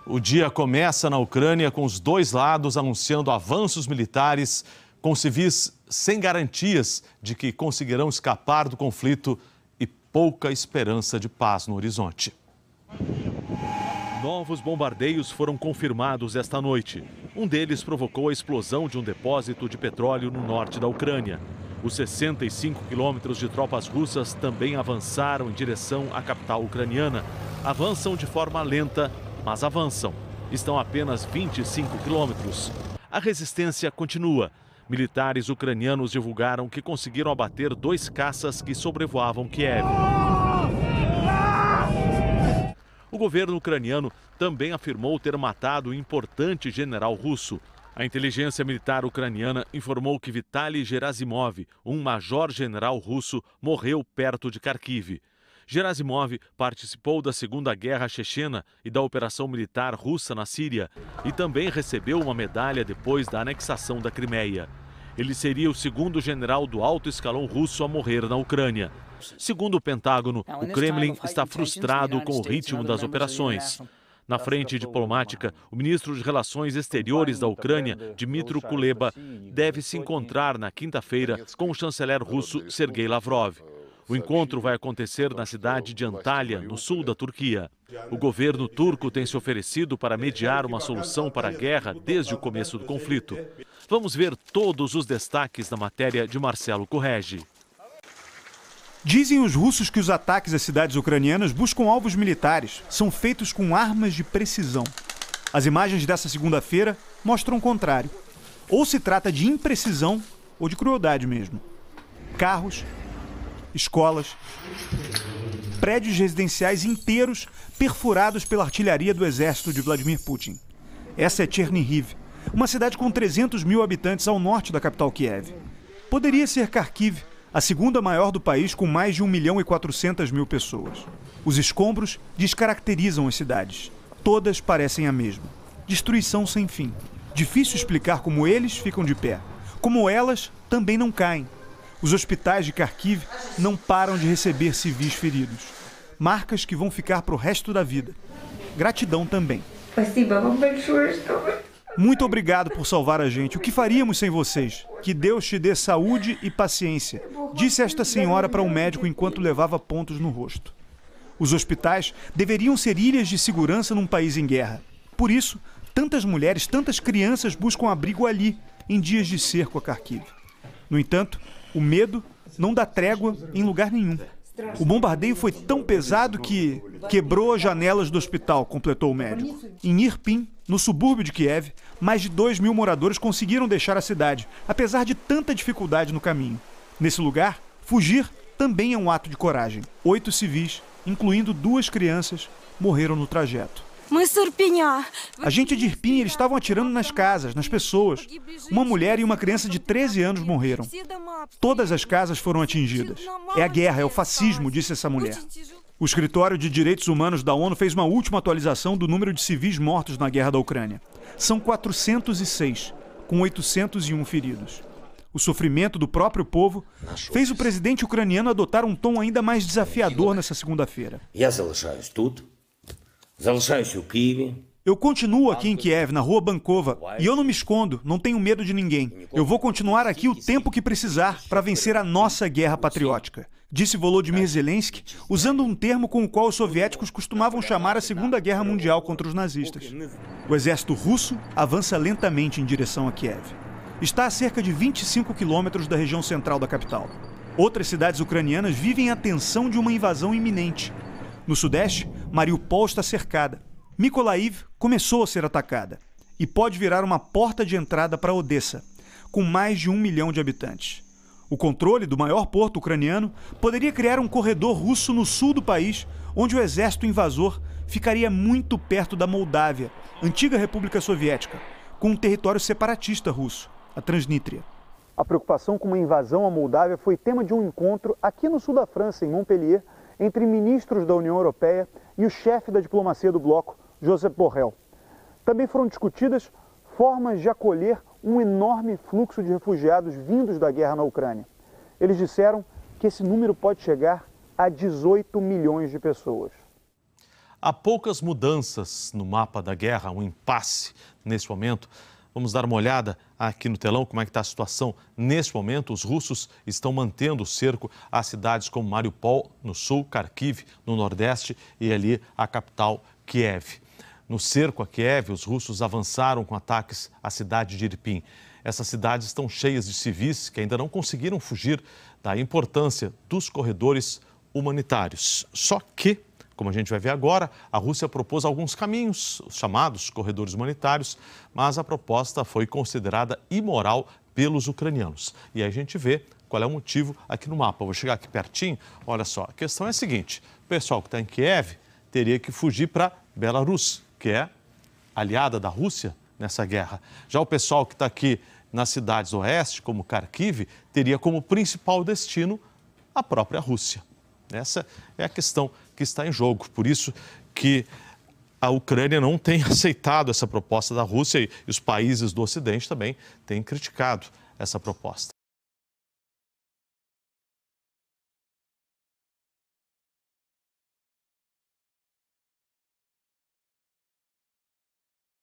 O dia começa na Ucrânia com os dois lados anunciando avanços militares com civis sem garantias de que conseguirão escapar do conflito e pouca esperança de paz no horizonte. Novos bombardeios foram confirmados esta noite. Um deles provocou a explosão de um depósito de petróleo no norte da Ucrânia. Os 65 quilômetros de tropas russas também avançaram em direção à capital ucraniana. Avançam de forma lenta, mas avançam. Estão a apenas 25 quilômetros. A resistência continua. Militares ucranianos divulgaram que conseguiram abater 2 caças que sobrevoavam Kiev. O governo ucraniano também afirmou ter matado um importante general russo. A inteligência militar ucraniana informou que Vitaly Gerasimov, um major-general russo, morreu perto de Kharkiv. Gerasimov participou da Segunda Guerra Chechena e da operação militar russa na Síria e também recebeu uma medalha depois da anexação da Crimeia. Ele seria o segundo general do alto escalão russo a morrer na Ucrânia. Segundo o Pentágono, o Kremlin está frustrado com o ritmo das operações. Na frente diplomática, o ministro de Relações Exteriores da Ucrânia, Dmytro Kuleba, deve se encontrar na quinta-feira com o chanceler russo Sergei Lavrov. O encontro vai acontecer na cidade de Antalya, no sul da Turquia. O governo turco tem se oferecido para mediar uma solução para a guerra desde o começo do conflito. Vamos ver todos os destaques da matéria de Marcelo Corregi. Dizem os russos que os ataques às cidades ucranianas buscam alvos militares. São feitos com armas de precisão. As imagens dessa segunda-feira mostram o contrário. Ou se trata de imprecisão ou de crueldade mesmo. Carros, escolas, prédios residenciais inteiros perfurados pela artilharia do exército de Vladimir Putin. Essa é Chernihiv, uma cidade com 300 mil habitantes ao norte da capital Kiev. Poderia ser Kharkiv, a segunda maior do país com mais de 1.400.000 pessoas. Os escombros descaracterizam as cidades. Todas parecem a mesma. Destruição sem fim. Difícil explicar como eles ficam de pé. Como elas também não caem. Os hospitais de Kharkiv não param de receber civis feridos. Marcas que vão ficar para o resto da vida. Gratidão também. Muito obrigado por salvar a gente. O que faríamos sem vocês? Que Deus te dê saúde e paciência, disse esta senhora para um médico enquanto levava pontos no rosto. Os hospitais deveriam ser ilhas de segurança num país em guerra. Por isso, tantas mulheres, tantas crianças buscam abrigo ali, em dias de cerco a Kharkiv. No entanto, o medo não dá trégua em lugar nenhum. O bombardeio foi tão pesado que quebrou as janelas do hospital, completou o médico. Em Irpin, no subúrbio de Kiev, mais de 2.000 moradores conseguiram deixar a cidade, apesar de tanta dificuldade no caminho. Nesse lugar, fugir também é um ato de coragem. 8 civis, incluindo 2 crianças, morreram no trajeto. A gente de Irpin, eles estavam atirando nas casas, nas pessoas. Uma mulher e uma criança de 13 anos morreram. Todas as casas foram atingidas. É a guerra, é o fascismo, disse essa mulher. O Escritório de Direitos Humanos da ONU fez uma última atualização do número de civis mortos na guerra da Ucrânia. São 406, com 801 feridos. O sofrimento do próprio povo fez o presidente ucraniano adotar um tom ainda mais desafiador nessa segunda-feira. Eu continuo aqui em Kiev, na rua Bankova, e eu não me escondo, não tenho medo de ninguém. Eu vou continuar aqui o tempo que precisar para vencer a nossa guerra patriótica, disse Volodymyr Zelensky, usando um termo com o qual os soviéticos costumavam chamar a Segunda Guerra Mundial contra os nazistas. O exército russo avança lentamente em direção a Kiev. Está a cerca de 25 quilômetros da região central da capital. Outras cidades ucranianas vivem a tensão de uma invasão iminente. No sudeste, Mariupol está cercada. Mykolaiv começou a ser atacada e pode virar uma porta de entrada para Odessa, com mais de 1 milhão de habitantes. O controle do maior porto ucraniano poderia criar um corredor russo no sul do país, onde o exército invasor ficaria muito perto da Moldávia, antiga República Soviética, com um território separatista russo, a Transnistria. A preocupação com uma invasão à Moldávia foi tema de um encontro aqui no sul da França, em Montpellier, entre ministros da União Europeia e o chefe da diplomacia do bloco, Josep Borrell. Também foram discutidas formas de acolher um enorme fluxo de refugiados vindos da guerra na Ucrânia. Eles disseram que esse número pode chegar a 18 milhões de pessoas. Há poucas mudanças no mapa da guerra, um impasse nesse momento. Vamos dar uma olhada aqui no telão como é que está a situação. Nesse momento, os russos estão mantendo o cerco a cidades como Mariupol, no sul, Kharkiv, no nordeste e ali a capital, Kiev. No cerco a Kiev, os russos avançaram com ataques à cidade de Irpin. Essas cidades estão cheias de civis que ainda não conseguiram fugir da importância dos corredores humanitários. Só que, como a gente vai ver agora, a Rússia propôs alguns caminhos, os chamados corredores humanitários, mas a proposta foi considerada imoral pelos ucranianos. E aí a gente vê qual é o motivo aqui no mapa. Eu vou chegar aqui pertinho. Olha só, a questão é a seguinte: o pessoal que está em Kiev teria que fugir para Belarus, que é aliada da Rússia nessa guerra. Já o pessoal que está aqui nas cidades oeste, como Kharkiv, teria como principal destino a própria Rússia. Essa é a questão que está em jogo. Por isso que a Ucrânia não tem aceitado essa proposta da Rússia e os países do Ocidente também têm criticado essa proposta.